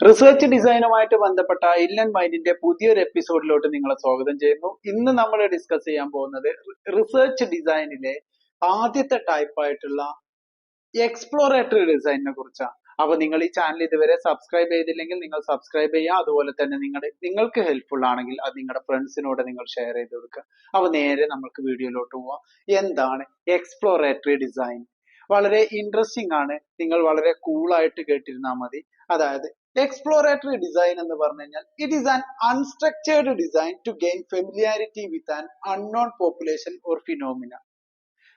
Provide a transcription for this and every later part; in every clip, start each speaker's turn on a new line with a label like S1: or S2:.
S1: Research ഡിസൈനുമായിട്ട് ബന്ധപ്പെട്ട ഇല്ലൻ മൈൻഡിന്റെ പുതിയൊരു എപ്പിസോഡിലോട്ട് നിങ്ങളെ സ്വാഗതം ചെയ്യുന്നു. ഇന്ന് നമ്മൾ ഡിസ്കസ് ചെയ്യാൻ പോകുന്നത് റിസർച്ച് ഡിസൈനിലെ ആദ്യത്തെ ടൈപ്പ് ആയിട്ടുള്ള എക്സ്പ്ലോറേറ്ററി ഡിസൈനിനെ കുറിച്ചാണ്. അപ്പൊ നിങ്ങൾ ഈ ചാനൽ ഇതുവരെ സബ്സ്ക്രൈബ് ചെയ്തില്ലെങ്കിൽ നിങ്ങൾ സബ്സ്ക്രൈബ് ചെയ്യുക. അതുപോലെ തന്നെ നിങ്ങൾക്ക് ഹെൽപ്ഫുൾ ആണെങ്കിൽ അത് നിങ്ങളുടെ ഫ്രണ്ട്സിനോട് നിങ്ങൾ ഷെയർ ചെയ്ത് കൊടുക്കുക. അപ്പൊ നേരെ നമുക്ക് വീഡിയോയിലോട്ട് പോവാം. എന്താണ് എക്സ്പ്ലോറേറ്ററി ഡിസൈൻ? വളരെ ഇൻട്രസ്റ്റിംഗ് ആണ്. നിങ്ങൾ വളരെ കൂളായിട്ട് കേട്ടിരുന്നാൽ മതി. അതായത് എക്സ്പ്ലോറേറ്ററി ഡിസൈൻ എന്ന് പറഞ്ഞു കഴിഞ്ഞാൽ it is an unstructured design to gain familiarity with an unknown population or phenomena.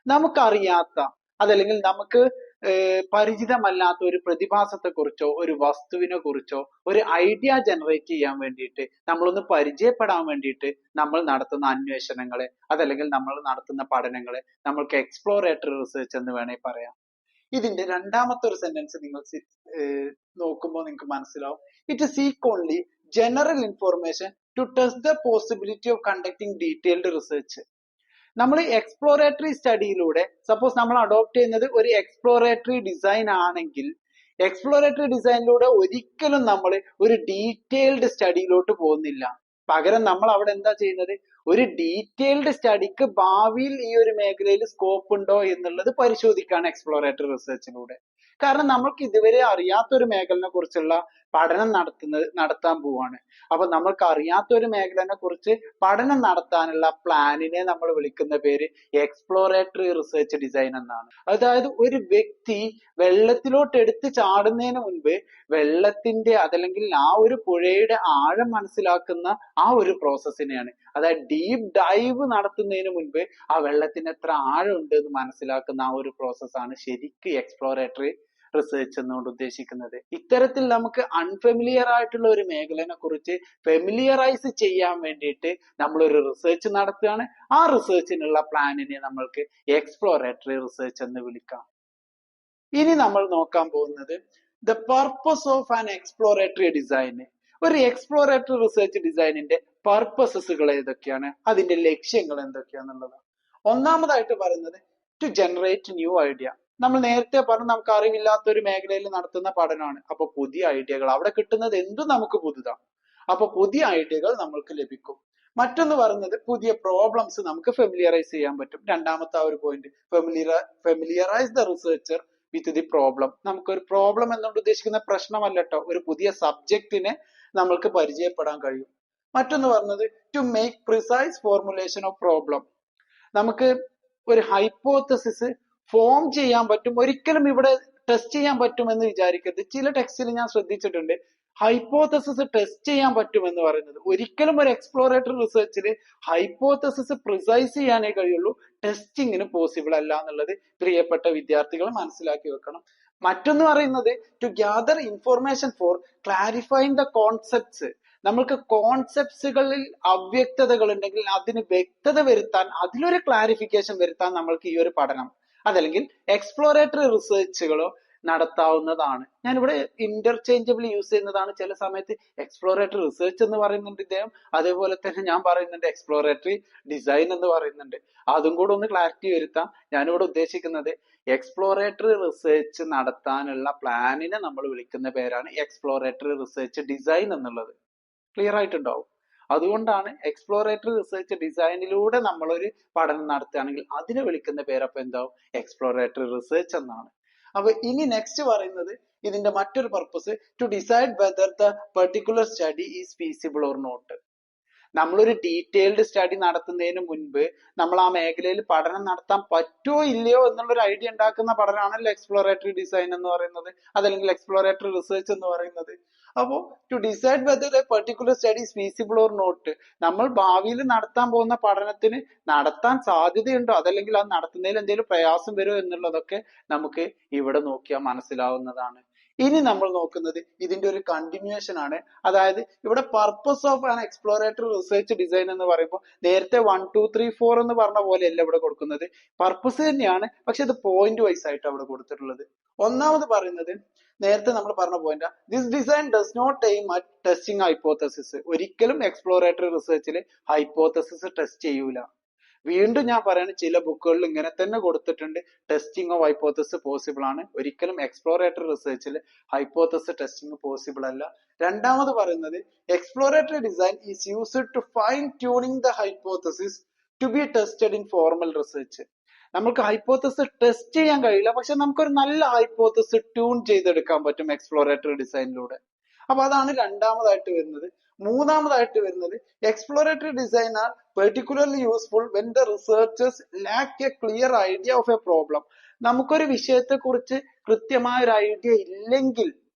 S1: നമുക്കറിയാത്ത അതല്ലെങ്കിൽ നമുക്ക് പരിചിതമല്ലാത്ത ഒരു പ്രതിഭാസത്തെ കുറിച്ചോ ഒരു വസ്തുവിനെ കുറിച്ചോ ഒരു ഐഡിയ ജനറേറ്റ് ചെയ്യാൻ വേണ്ടിയിട്ട് നമ്മളൊന്ന് പരിചയപ്പെടാൻ വേണ്ടിയിട്ട് നമ്മൾ നടത്തുന്ന അന്വേഷണങ്ങളെ അതല്ലെങ്കിൽ നമ്മൾ നടത്തുന്ന പഠനങ്ങളെ നമ്മൾക്ക് എക്സ്പ്ലോറേറ്ററി റിസർച്ച് എന്ന് വേണേൽ പറയാം. ഇതിന്റെ രണ്ടാമത്തെ ഒരു സെന്റൻസ് നിങ്ങൾ നോക്കുമ്പോൾ നിങ്ങൾക്ക് മനസ്സിലാവും. It seek only general information to test the possibility of conducting detailed research. നമ്മൾ എക്സ്പ്ലോറേറ്ററി സ്റ്റഡിയിലൂടെ സപ്പോസ് നമ്മൾ അഡോപ്റ്റ് ചെയ്യുന്നത് ഒരു എക്സ്പ്ലോറേറ്ററി ഡിസൈൻ ആണെങ്കിൽ എക്സ്പ്ലോറേറ്ററി ഡിസൈനിലൂടെ ഒരിക്കലും നമ്മൾ ഒരു ഡീറ്റെയിൽഡ് സ്റ്റഡിയിലോട്ട് പോകുന്നില്ല. പകരം നമ്മൾ അവിടെ എന്താ ചെയ്യുന്നത്? ഒരു ഡീറ്റെയിൽഡ് സ്റ്റഡിക്ക് ഭാവിയിൽ ഈ ഒരു മേഖലയിൽ സ്കോപ്പ് ഉണ്ടോ എന്നുള്ളത് പരിശോധിക്കുകയാണ് എക്സ്പ്ലോറേറ്ററി റിസർച്ചിലൂടെ. കാരണം നമ്മൾക്ക് ഇതുവരെ അറിയാത്ത ഒരു മേഖലനെ കുറിച്ചുള്ള പഠനം നടത്താൻ പോവാണ്. അപ്പൊ നമ്മൾക്ക് അറിയാത്ത ഒരു മേഖലനെ കുറിച്ച് പഠനം നടത്താനുള്ള പ്ലാനിനെ നമ്മൾ വിളിക്കുന്ന പേര് എക്സ്പ്ലോറേറ്ററി റിസർച്ച് ഡിസൈൻ എന്നാണ്. അതായത് ഒരു വ്യക്തി വെള്ളത്തിലോട്ട് എടുത്ത് ചാടുന്നതിന് മുൻപ് വെള്ളത്തിന്റെ അതല്ലെങ്കിൽ ആ ഒരു പുഴയുടെ ആഴം മനസ്സിലാക്കുന്ന ആ ഒരു പ്രോസസ്സിനെയാണ്, അതായത് ഡീപ്പ് ഡൈവ് നടത്തുന്നതിന് മുൻപ് ആ വെള്ളത്തിന് എത്ര ആഴമുണ്ട് എന്ന് മനസ്സിലാക്കുന്ന ആ ഒരു പ്രോസസ്സാണ് ശരിക്കും എക്സ്പ്ലോറേറ്ററി റിസർച്ച് എന്നുകൊണ്ട് ഉദ്ദേശിക്കുന്നത്. ഇത്തരത്തിൽ നമുക്ക് അൺഫെമിലിയർ ആയിട്ടുള്ള ഒരു മേഖലനെ കുറിച്ച് ഫെമിലിയറൈസ് ചെയ്യാൻ വേണ്ടിയിട്ട് നമ്മൾ ഒരു റിസർച്ച് നടത്തുകയാണ്. ആ റിസർച്ചിനുള്ള പ്ലാനിനെ നമ്മൾക്ക് എക്സ്പ്ലോറേറ്ററി റിസർച്ച് എന്ന് വിളിക്കാം. ഇനി നമ്മൾ നോക്കാൻ പോകുന്നത് the purpose of an exploratory design. ഒരു എക്സ്പ്ലോറേറ്ററി റിസർച്ച് ഡിസൈനിന്റെ പർപ്പസസുകൾ ഏതൊക്കെയാണ്, അതിന്റെ ലക്ഷ്യങ്ങൾ എന്തൊക്കെയാന്നുള്ളതാണ്. ഒന്നാമതായിട്ട് പറയുന്നത് ടു ജനറേറ്റ് ന്യൂ ഐഡിയ. നമ്മൾ നേരത്തെ പറഞ്ഞു നമുക്ക് അറിവില്ലാത്ത ഒരു മേഖലയിൽ നടത്തുന്ന പഠനമാണ്. അപ്പൊ പുതിയ ഐഡിയകൾ അവിടെ കിട്ടുന്നത് എന്തും നമുക്ക് പുതുതാണ്. അപ്പൊ പുതിയ ഐഡിയകൾ നമ്മൾക്ക് ലഭിക്കും. മറ്റൊന്ന് പറയുന്നത് പുതിയ പ്രോബ്ലംസ് നമുക്ക് ഫെമിലിയറൈസ് ചെയ്യാൻ പറ്റും. രണ്ടാമത്തെ ആ ഒരു point, familiarise the researcher with the problem. നമുക്കൊരു പ്രോബ്ലം എന്നുകൊണ്ട് ഉദ്ദേശിക്കുന്ന പ്രശ്നമല്ല കേട്ടോ, ഒരു പുതിയ സബ്ജക്റ്റിനെ നമ്മൾക്ക് പരിചയപ്പെടാൻ കഴിയും. മറ്റൊന്ന് പറഞ്ഞത് to make precise formulation of problem. നമുക്ക് ഒരു ഹൈപ്പോത്തസിസ് ഫോം ചെയ്യാൻ പറ്റും. ഒരിക്കലും ഇവിടെ ടെസ്റ്റ് ചെയ്യാൻ പറ്റുമെന്ന് വിചാരിക്കരുത്. ചില ടെക്സ്റ്റിൽ ഞാൻ ശ്രദ്ധിച്ചിട്ടുണ്ട് ഹൈപ്പോത്തസിസ് ടെസ്റ്റ് ചെയ്യാൻ പറ്റുമെന്ന് പറയുന്നത്. ഒരിക്കലും ഒരു എക്സ്പ്ലോറേറ്ററി റിസർച്ചിൽ ഹൈപ്പോത്തസിസ് പ്രിസൈസ് ചെയ്യാനേ കഴിയുള്ളൂ, ടെസ്റ്റിങ്ങിന് പോസിബിൾ അല്ല എന്നുള്ളത് പ്രിയപ്പെട്ട വിദ്യാർത്ഥികൾ മനസ്സിലാക്കി വെക്കണം. മറ്റൊന്ന് പറയുന്നത് to gather information for clarifying the concepts. നമ്മൾക്ക് കോൺസെപ്റ്റ്സുകളിൽ അവ്യക്തതകൾ ഉണ്ടെങ്കിൽ അതിന് വ്യക്തത വരുത്താൻ, അതിലൊരു ക്ലാരിഫിക്കേഷൻ വരുത്താൻ നമ്മൾക്ക് ഈ ഒരു പഠനം അതല്ലെങ്കിൽ എക്സ്പ്ലോറേറ്ററി റിസർച്ചുകളോ നടത്താവുന്നതാണ്. ഞാനിവിടെ ഇന്റർചേഞ്ചബിൾ യൂസ് ചെയ്യുന്നതാണ്. ചില സമയത്ത് എക്സ്പ്ലോറേറ്ററി റിസർച്ച് എന്ന് പറയുന്നുണ്ട് ഇദ്ദേഹം, അതേപോലെ തന്നെ ഞാൻ പറയുന്നുണ്ട് എക്സ്പ്ലോറേറ്ററി ഡിസൈൻ എന്ന് പറയുന്നുണ്ട്. അതും കൂടെ ഒന്ന് ക്ലാരിറ്റി വരുത്താം. ഞാനിവിടെ ഉദ്ദേശിക്കുന്നത് എക്സ്പ്ലോറേറ്ററി റിസർച്ച് നടത്താനുള്ള പ്ലാനിനെ നമ്മൾ വിളിക്കുന്ന പേരാണ് എക്സ്പ്ലോറേറ്ററി റിസർച്ച് ഡിസൈൻ എന്നുള്ളത്. ക്ലിയർ ആയിട്ടുണ്ടാവും. അതുകൊണ്ടാണ് എക്സ്പ്ലോറേറ്ററി റിസർച്ച് ഡിസൈനിലൂടെ നമ്മളൊരു പഠനം നടത്തുകയാണെങ്കിൽ അതിനെ വിളിക്കുന്ന പേരപ്പം എന്താവും? എക്സ്പ്ലോറേറ്ററി റിസർച്ച് എന്നാണ്. അപ്പൊ ഇനി നെക്സ്റ്റ് പറയുന്നത് ഇതിന്റെ മറ്റൊരു purpose to decide whether the particular study is feasible or not. നമ്മളൊരു ഡീറ്റെയിൽഡ് സ്റ്റഡി നടത്തുന്നതിന് മുൻപ് നമ്മൾ ആ മേഖലയിൽ പഠനം നടത്താൻ പറ്റുമോ ഇല്ലയോ എന്നുള്ളൊരു ഐഡിയ ഉണ്ടാക്കുന്ന പഠനമാണല്ലോ എക്സ്പ്ലോറേറ്ററി ഡിസൈൻ എന്ന് പറയുന്നത്, അതല്ലെങ്കിൽ എക്സ്പ്ലോറേറ്ററി റിസർച്ച് എന്ന് പറയുന്നത്. അപ്പോൾ to decide whether a particular study is feasible or not, നമ്മൾ ഭാവിയിൽ നടത്താൻ പോകുന്ന പഠനത്തിന് നടത്താൻ സാധ്യതയുണ്ടോ അതല്ലെങ്കിൽ അത് നടത്തുന്നതിൽ എന്തെങ്കിലും പ്രയാസം വരുമോ എന്നുള്ളതൊക്കെ നമുക്ക് ഇവിടെ നോക്കിയാൽ മനസ്സിലാവുന്നതാണ്. ഇനി നമ്മൾ നോക്കുന്നത് ഇതിന്റെ ഒരു കണ്ടിന്യൂഷൻ ആണ്. അതായത് ഇവിടെ purpose of an exploratory research design എന്ന് പറയുമ്പോൾ നേരത്തെ 1 2 3 4 എന്ന് പറഞ്ഞ പോലെയല്ല ഇവിടെ കൊടുക്കുന്നത്. പർപ്പസ് തന്നെയാണ്, പക്ഷെ അത് പോയിന്റ് വൈസ് ആയിട്ട് അവിടെ കൊടുത്തിട്ടുള്ളത്. ഒന്നാമത് പറയുന്നത് നേരത്തെ നമ്മൾ പറഞ്ഞ point, this design does not aim at testing hypothesis. ഒരിക്കലും എക്സ്പ്ലോറേറ്ററി റിസർച്ചിൽ ഹൈപ്പോത്തസിസ് ടെസ്റ്റ് ചെയ്യൂല. വീണ്ടും ഞാൻ പറയാണ്, ചില ബുക്കുകളിൽ ഇങ്ങനെ തന്നെ കൊടുത്തിട്ടുണ്ട്, ടെസ്റ്റിംഗ് ഓഫ് ഹൈപ്പോത്തസിസ് പോസിബിൾ ആണ്. ഒരിക്കലും എക്സ്പ്ലോറേറ്ററി റിസർച്ചിൽ ഹൈപ്പോത്തസിസ് ടെസ്റ്റിംഗ് പോസിബിൾ അല്ല. രണ്ടാമത് പറയുന്നത്, exploratory design is used to fine tuning the hypothesis to be tested in formal research. നമുക്ക് ഹൈപ്പോത്തസിസ് ടെസ്റ്റ് ചെയ്യാൻ കഴിയില്ല, പക്ഷെ നമുക്കൊരു നല്ല ഹൈപ്പോത്തസിസ് ട്യൂൺ ചെയ്തെടുക്കാൻ പറ്റും എക്സ്പ്ലോറേറ്ററി ഡിസൈനിലൂടെ. അപ്പൊ അതാണ് രണ്ടാമതായിട്ട് വരുന്നത്. മൂന്നാമതായിട്ട് വരുന്നത്, exploratory design are particularly useful when the researchers lack a clear idea of a problem. നമുക്കൊരു വിഷയത്തെ കുറിച്ച് കൃത്യമായ ഒരു ഐഡിയ ഇല്ലെങ്കിൽ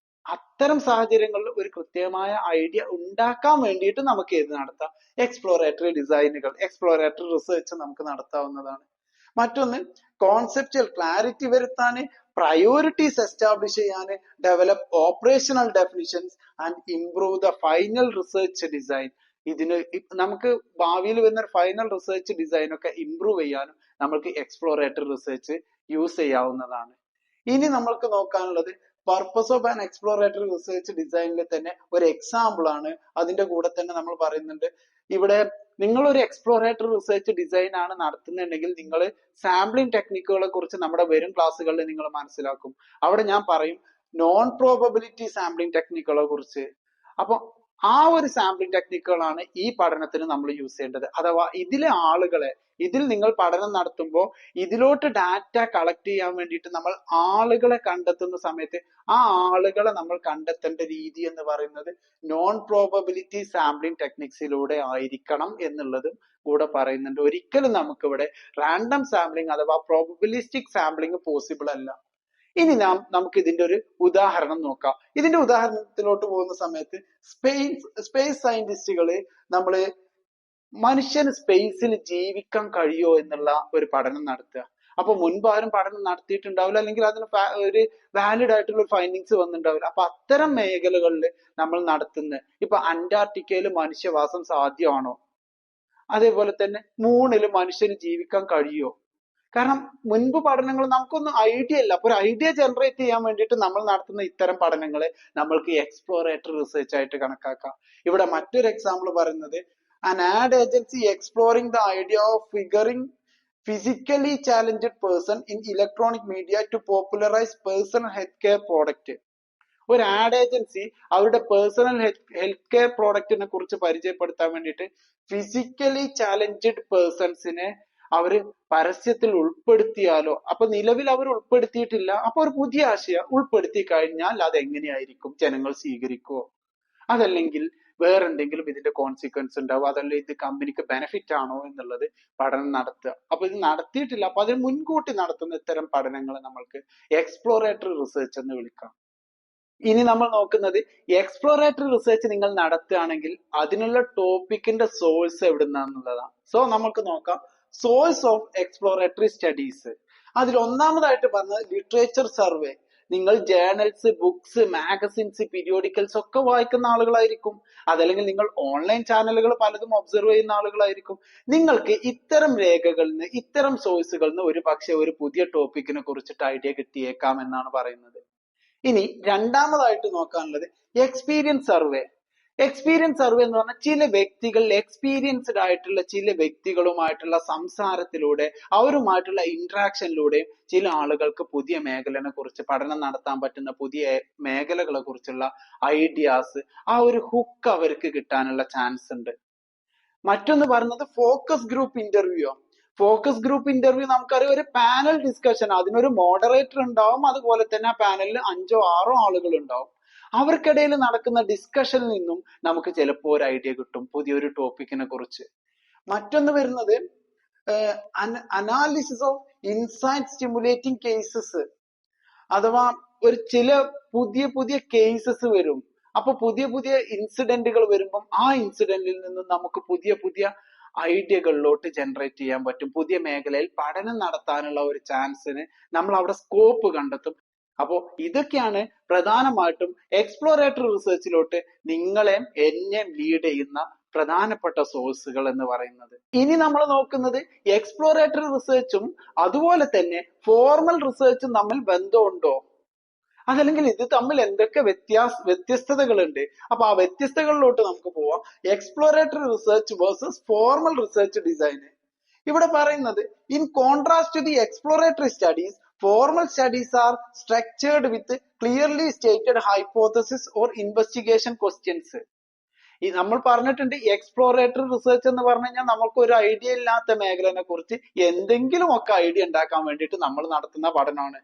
S1: അത്തരം സാഹചര്യങ്ങളിൽ ഒരു കൃത്യമായ ഐഡിയ ഉണ്ടാക്കാൻ വേണ്ടിയിട്ട് നമുക്ക് ഏത് നടത്താം, എക്സ്പ്ലോറേറ്ററി ഡിസൈനുകൾ, എക്സ്പ്ലോറേറ്ററി റിസർച്ച് നമുക്ക് നടത്താവുന്നതാണ്. മറ്റൊന്ന്, കോൺസെപ്റ്റുവൽ ക്ലാരിറ്റി വരുത്താന്, പ്രയോറിറ്റീസ് എസ്റ്റാബ്ലിഷ് ചെയ്യാന്, develop operational definitions and improve the final research design. ഇതിന് നമുക്ക് ഭാവിയിൽ വരുന്ന ഫൈനൽ റിസർച്ച് ഡിസൈൻ ഒക്കെ ഇംപ്രൂവ് ചെയ്യാനും നമുക്ക് എക്സ്പ്ലോറേറ്ററി റിസർച്ച് യൂസ് ചെയ്യാവുന്നതാണ്. ഇനി നമ്മൾക്ക് നോക്കാനുള്ളത് purpose of an exploratory research ഡിസൈനിൽ തന്നെ ഒരു എക്സാമ്പിൾ ആണ്. അതിന്റെ കൂടെ തന്നെ നമ്മൾ പറയുന്നുണ്ട്, ഇവിടെ നിങ്ങൾ ഒരു എക്സ്പ്ലോറേറ്ററി റിസർച്ച് ഡിസൈൻ ആണ് നടത്തുന്നുണ്ടെങ്കിൽ നിങ്ങൾ സാമ്പിളിംഗ് ടെക്നിക്കുകളെ കുറിച്ച് നമ്മുടെ വരും ക്ലാസ്സുകളിൽ നിങ്ങൾ മനസ്സിലാക്കും. അവിടെ ഞാൻ പറയും നോൺ പ്രോബബിലിറ്റി സാമ്പിളിംഗ് ടെക്നിക്കുകളെ കുറിച്ച്. അപ്പൊ ആ ഒരു സാമ്പിളിംഗ് ടെക്നിക്കുകളാണ് ഈ പഠനത്തിന് നമ്മൾ യൂസ് ചെയ്യേണ്ടത്. അഥവാ ഇതിൽ നിങ്ങൾ പഠനം നടത്തുമ്പോൾ ഇതിലോട്ട് ഡാറ്റ കളക്ട് ചെയ്യാൻ വേണ്ടിയിട്ട് നമ്മൾ ആളുകളെ കണ്ടെത്തുന്ന സമയത്ത് ആ ആളുകളെ നമ്മൾ കണ്ടെത്തേണ്ട രീതി എന്ന് പറയുന്നത് നോൺ പ്രോബബിലിറ്റി സാമ്പിളിംഗ് ടെക്നിക്സിലൂടെ ആയിരിക്കണം എന്നുള്ളതും കൂടെ പറയുന്നുണ്ട്. ഒരിക്കലും നമുക്കിവിടെ റാൻഡം സാമ്പിളിംഗ് അഥവാ പ്രോബബിലിസ്റ്റിക് സാമ്പിളിംഗ് പോസിബിൾ അല്ല. ഇനി നമുക്ക് ഇതിന്റെ ഒരു ഉദാഹരണം നോക്കാം. ഇതിന്റെ ഉദാഹരണത്തിലോട്ട് പോകുന്ന സമയത്ത് സ്പേസ് സയന്റിസ്റ്റുകള് നമ്മള് മനുഷ്യന് സ്പേസിൽ ജീവിക്കാൻ കഴിയോ എന്നുള്ള ഒരു പഠനം നടത്തുക. അപ്പൊ മുൻപ് ആരും പഠനം നടത്തിയിട്ടുണ്ടാവില്ല, അല്ലെങ്കിൽ അതിന് ഒരു വാലിഡ് ആയിട്ടുള്ള ഒരു ഫൈൻഡിങ്സ് വന്നിട്ടുണ്ടാവില്ല. അപ്പൊ അത്തരം മേഖലകളിൽ നമ്മൾ നടത്തുന്ന, ഇപ്പൊ അന്റാർട്ടിക്കയിൽ മനുഷ്യവാസം സാധ്യമാണോ, അതേപോലെ തന്നെ മൂണിൽ മനുഷ്യന് ജീവിക്കാൻ കഴിയോ? കാരണം മുൻപ് പഠനങ്ങൾ നമുക്കൊന്നും ഐഡിയ ഇല്ല. അപ്പൊ ഒരു ഐഡിയ ജനറേറ്റ് ചെയ്യാൻ വേണ്ടിയിട്ട് നമ്മൾ നടത്തുന്ന ഇത്തരം പഠനങ്ങളെ നമ്മൾക്ക് എക്സ്പ്ലോറേറ്ററി റിസർച്ച് ആയിട്ട് കണക്കാക്കാം. ഇവിടെ മറ്റൊരു എക്സാമ്പിൾ പറയുന്നത്, an ad agency exploring the idea of figuring physically challenged person in electronic media to popularize personal healthcare product. ഒരു ആഡ് ഏജൻസി അവരുടെ പേഴ്സണൽ ഹെൽത്ത് കെയർ പ്രോഡക്റ്റിനെ കുറിച്ച് പരിചയപ്പെടുത്താൻ വേണ്ടിയിട്ട് ഫിസിക്കലി ചാലഞ്ചഡ് പേഴ്സൺസിനെ അവര് പരസ്യത്തിൽ ഉൾപ്പെടുത്തിയാലോ? അപ്പൊ നിലവിൽ അവർ ഉൾപ്പെടുത്തിയിട്ടില്ല. അപ്പൊ ഒരു പുതിയ ആശയം ഉൾപ്പെടുത്തി കഴിഞ്ഞാൽ അത് എങ്ങനെയായിരിക്കും, ജനങ്ങൾ സ്വീകരിക്കുമോ? അതല്ലെങ്കിൽ വേറെന്തെങ്കിലും ഇതിന്റെ കോൺസിക്വൻസ് ഉണ്ടാവും, അതല്ല ഇത് കമ്പനിക്ക് ബെനിഫിറ്റ് ആണോ എന്നുള്ളത് പഠനം നടത്തുക. അപ്പൊ ഇത് നടത്തിയിട്ടില്ല, അപ്പൊ അതിന് മുൻകൂട്ടി നടത്തുന്ന ഇത്തരം പഠനങ്ങൾ നമ്മൾക്ക് എക്സ്പ്ലോറേറ്ററി റിസർച്ച് എന്ന് വിളിക്കാം. ഇനി നമ്മൾ നോക്കുന്നത്, എക്സ്പ്ലോറേറ്ററി റിസർച്ച് നിങ്ങൾ നടത്തുകയാണെങ്കിൽ അതിനുള്ള ടോപ്പിക്കിന്റെ സോഴ്സ് എവിടുന്നാന്നുള്ളതാണ്. സോ നമുക്ക് നോക്കാം സോഴ്സ് ഓഫ് എക്സ്പ്ലോറേറ്ററി സ്റ്റഡീസ്. അതിൽ ഒന്നാമതായിട്ട് പറഞ്ഞത് ലിറ്ററേച്ചർ സർവേ. നിങ്ങൾ ജേർണൽസ്, ബുക്സ്, മാഗസിൻസ്, പീരിയോഡിക്കൽസ് ഒക്കെ വായിക്കുന്ന ആളുകളായിരിക്കും. അതല്ലെങ്കിൽ നിങ്ങൾ ഓൺലൈൻ ചാനലുകൾ പലതും ഒബ്സർവ് ചെയ്യുന്ന ആളുകളായിരിക്കും. നിങ്ങൾക്ക് ഇത്തരം രേഖകളിൽ നിന്ന്, ഇത്തരം സോഴ്സുകളിൽ നിന്ന് ഒരു പക്ഷെ ഒരു പുതിയ ടോപ്പിക്കിനെ കുറിച്ചിട്ട് ഐഡിയ കിട്ടിയേക്കാം എന്നാണ് പറയുന്നത്. ഇനി രണ്ടാമതായിട്ട് നോക്കാനുള്ളത് എക്സ്പീരിയൻസ് സർവേ. എക്സ്പീരിയൻസ് സർവേ എന്ന് പറഞ്ഞാൽ ചില വ്യക്തികൾ, എക്സ്പീരിയൻസ്ഡ് ആയിട്ടുള്ള ചില വ്യക്തികളുമായിട്ടുള്ള സംസാരത്തിലൂടെ, അവരുമായിട്ടുള്ള ഇന്ററാക്ഷനിലൂടെയും ചില ആളുകൾക്ക് പുതിയ മേഖലനെ കുറിച്ച് പഠനം നടത്താൻ പറ്റുന്ന പുതിയ മേഖലകളെ കുറിച്ചുള്ള ഐഡിയാസ്, ആ ഒരു ഹുക്ക് അവർക്ക് കിട്ടാനുള്ള ചാൻസ് ഉണ്ട്. മറ്റൊന്ന് പറയുന്നത് focus group interview. Focus group interview നമുക്കറിയാം, ഒരു പാനൽ ഡിസ്കഷൻ, അതിനൊരു മോഡറേറ്റർ ഉണ്ടാവും, അതുപോലെ തന്നെ ആ പാനലിൽ 5-6 ആളുകൾ ഉണ്ടാവും. അവർക്കിടയിൽ നടക്കുന്ന ഡിസ്കഷനിൽ നിന്നും നമുക്ക് ചിലപ്പോൾ ഒരു ഐഡിയ കിട്ടും പുതിയൊരു ടോപ്പിക്കിനെ കുറിച്ച്. മറ്റൊന്ന് വരുന്നത് analysis of insight stimulating cases. അഥവാ ചില പുതിയ കേസസ് വരും. അപ്പൊ പുതിയ ഇൻസിഡന്റുകൾ വരുമ്പം ആ ഇൻസിഡന്റിൽ നിന്നും നമുക്ക് പുതിയ ഐഡിയകളിലോട്ട് ജനറേറ്റ് ചെയ്യാൻ പറ്റും. പുതിയ മേഖലയിൽ പഠനം നടത്താനുള്ള ഒരു ചാൻസിന് നമ്മൾ അവിടെ സ്കോപ്പ് കണ്ടെത്തും. അപ്പോ ഇതൊക്കെയാണ് പ്രധാനമായിട്ടും എക്സ്പ്ലോറേറ്ററി റിസർച്ചിലോട്ട് എന്നെ ലീഡ് ചെയ്യുന്ന പ്രധാനപ്പെട്ട സോഴ്സുകൾ എന്ന് പറയുന്നത്. ഇനി നമ്മൾ നോക്കുന്നത് എക്സ്പ്ലോറേറ്ററി റിസർച്ചും അതുപോലെ തന്നെ ഫോർമൽ റിസർച്ചും തമ്മിൽ ബന്ധമുണ്ടോ, അതല്ലെങ്കിൽ ഇത് തമ്മിൽ എന്തൊക്കെ വ്യത്യസ്തതകളുണ്ട്. അപ്പൊ ആ വ്യത്യസ്തകളിലോട്ട് നമുക്ക് പോവാം. Exploratory research versus formal research design. ഇവിടെ പറയുന്നത് in contrast to the exploratory studies, formal studies are structured with clearly stated hypothesis or investigation questions. ഈ നമ്മൾ പറഞ്ഞിട്ടുണ്ട് എക്സ്പ്ലോറേറ്ററി റിസർച്ച് എന്ന് പറഞ്ഞു കഴിഞ്ഞാൽ നമുക്ക് ഒരു ഐഡിയ ഇല്ലാത്ത മേഖലനെ കുറിച്ച് എന്തെങ്കിലും ഒക്കെ ഐഡിയ ഉണ്ടാക്കാൻ വേണ്ടിയിട്ട് നമ്മൾ നടത്തുന്ന പഠനമാണ്.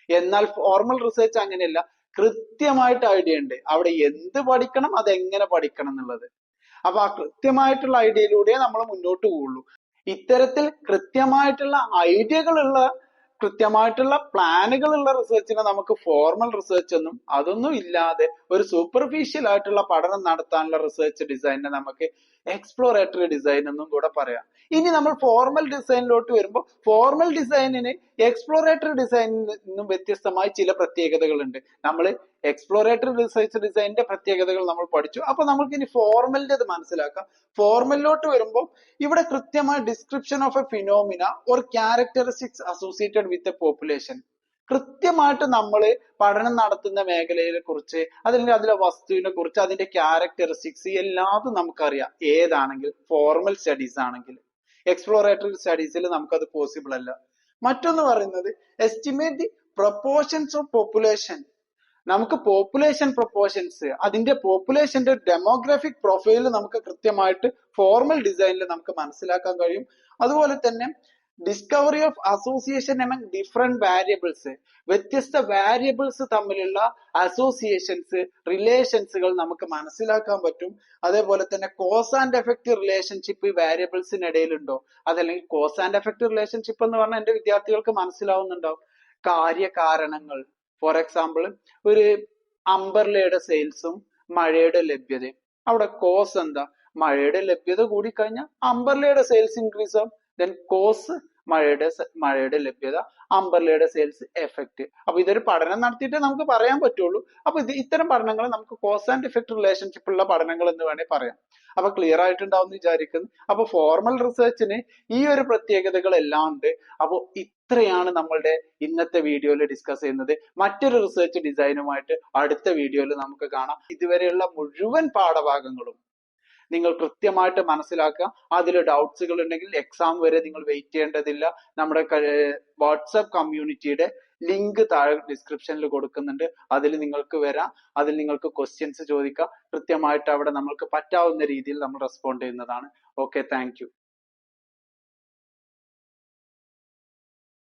S1: എന്നാൽ ഫോർമൽ റിസർച്ച് അങ്ങനെയല്ല, കൃത്യമായിട്ട് ഐഡിയ ഉണ്ട് അവിടെ എന്ത് പഠിക്കണം, അതെങ്ങനെ പഠിക്കണം എന്നുള്ളത്. അപ്പൊ ആ കൃത്യമായിട്ടുള്ള ഐഡിയയിലൂടെ നമ്മൾ മുന്നോട്ട് പോവുള്ളൂ. ഇത്തരത്തിൽ കൃത്യമായിട്ടുള്ള ഐഡിയകളുള്ള കൃത്യമായിട്ടുള്ള പ്ലാനുകളുള്ള റിസർച്ചിനെ നമുക്ക് ഫോർമൽ റിസർച്ച് എന്നും, അതൊന്നും ഇല്ലാതെ ഒരു സൂപ്പർഫിഷ്യൽ ആയിട്ടുള്ള പഠനം നടത്താനുള്ള റിസർച്ച് ഡിസൈനിനെ നമുക്ക് എക്സ്പ്ലോറേറ്ററി ഡിസൈൻ എന്നും കൂടെ പറയാം. ഇനി നമ്മൾ ഫോർമൽ ഡിസൈനിലോട്ട് വരുമ്പോൾ ഫോർമൽ ഡിസൈനിന് എക്സ്പ്ലോറേറ്ററി ഡിസൈനിൽ നിന്നും വ്യത്യസ്തമായി ചില പ്രത്യേകതകളുണ്ട്. നമ്മൾ എക്സ്പ്ലോറേറ്ററി റിസർച്ച് ഡിസൈനിന്റെ പ്രത്യേകതകൾ നമ്മൾ പഠിച്ചു. അപ്പൊ നമുക്ക് ഇനി ഫോർമലിന്റെ അത് മനസ്സിലാക്കാം. ഫോർമലിലോട്ട് വരുമ്പോൾ ഇവിടെ കൃത്യമായ description of A phenomena or characteristics associated with a population. കൃത്യമായിട്ട് നമ്മൾ പഠനം നടത്തുന്ന മേഖലയെ കുറിച്ച്, അതിലെ വസ്തുവിനെ കുറിച്ച്, അതിന്റെ ക്യാരക്ടറിസ്റ്റിക്സ് എല്ലാതും നമുക്കറിയാം ഏതാണെങ്കിൽ ഫോർമൽ സ്റ്റഡീസ് ആണെങ്കിൽ. എക്സ്പ്ലോറേറ്ററി സ്റ്റഡീസിൽ നമുക്കത് പോസിബിൾ അല്ല. മറ്റൊന്ന് പറയുന്നത് estimate the proportions of population. നമുക്ക് പോപ്പുലേഷൻ പ്രൊപ്പോർഷൻസ്, അതിന്റെ പോപ്പുലേഷന്റെ ഡെമോഗ്രാഫിക് പ്രൊഫൈൽ നമുക്ക് കൃത്യമായിട്ട് ഫോർമൽ ഡിസൈനിൽ നമുക്ക് മനസ്സിലാക്കാൻ കഴിയും. അതുപോലെ തന്നെ discovery of association among different variables, വ്യത്യസ്ത വാരിയബിൾസ് തമ്മിലുള്ള അസോസിയേഷൻസ്, റിലേഷൻസുകൾ നമുക്ക് മനസ്സിലാക്കാൻ പറ്റും. അതേപോലെ തന്നെ കോസ് ആൻഡ് എഫക്റ്റ് റിലേഷൻഷിപ്പ് വാരിയബിൾസിനിടയിലുണ്ടോ, അതല്ലെങ്കിൽ കോസ് ആൻഡ് എഫക്റ്റ് റിലേഷൻഷിപ്പ് എന്ന് പറഞ്ഞാൽ എന്റെ വിദ്യാർത്ഥികൾക്ക് മനസ്സിലാവുന്നുണ്ടാവും. കാര്യകാരണങ്ങൾ, ഫോർ എക്സാമ്പിൾ ഒരു അംബർലയുടെ സെയിൽസും മഴയുടെ ലഭ്യതയും, അവിടെ കോസ് എന്താ, മഴയുടെ ലഭ്യത കൂടിക്കഴിഞ്ഞാൽ അംബർലയുടെ സെയിൽസ് ഇൻക്രീസ് ആവും. ദെൻ കോസ് മഴയുടെ ലഭ്യത, അംബർലയുടെ സെയിൽസ് എഫക്റ്റ്. അപ്പൊ ഇതൊരു പഠനം നടത്തിയിട്ട് നമുക്ക് പറയാൻ പറ്റുള്ളൂ. അപ്പൊ ഇത്തരം പഠനങ്ങൾ നമുക്ക് കോസ് ആൻഡ് എഫക്റ്റ് റിലേഷൻഷിപ്പ് ഉള്ള പഠനങ്ങൾ എന്ന് വേണേൽ പറയാം. അപ്പൊ ക്ലിയർ ആയിട്ടുണ്ടാവും എന്ന് വിചാരിക്കുന്നു. അപ്പൊ ഫോർമൽ റിസർച്ചിന് ഈ ഒരു പ്രത്യേകതകൾ എല്ലാം ഉണ്ട്. അപ്പൊ ഇത്രയാണ് നമ്മളുടെ ഇന്നത്തെ വീഡിയോയിൽ ഡിസ്കസ് ചെയ്യുന്നത്. മറ്റൊരു റിസർച്ച് ഡിസൈനുമായിട്ട് അടുത്ത വീഡിയോയിൽ നമുക്ക് കാണാം. ഇതുവരെയുള്ള മുഴുവൻ പാഠഭാഗങ്ങളും നിങ്ങൾ കൃത്യമായിട്ട് മനസ്സിലാക്കുക. അതിൽ ഡൗട്ട്സുകൾ ഉണ്ടെങ്കിൽ എക്സാം വരെ നിങ്ങൾ വെയിറ്റ് ചെയ്യേണ്ടതില്ല. നമ്മുടെ വാട്സാപ്പ് കമ്മ്യൂണിറ്റിയുടെ ലിങ്ക് താഴെ ഡിസ്ക്രിപ്ഷനിൽ കൊടുക്കുന്നുണ്ട്. അതിൽ നിങ്ങൾക്ക് വരാം, അതിൽ നിങ്ങൾക്ക് ക്വസ്റ്റ്യൻസ് ചോദിക്കാം. കൃത്യമായിട്ട് അവിടെ നമ്മൾക്ക് പറ്റാവുന്ന രീതിയിൽ നമ്മൾ റെസ്പോണ്ട് ചെയ്യുന്നതാണ്. Okay, thank you.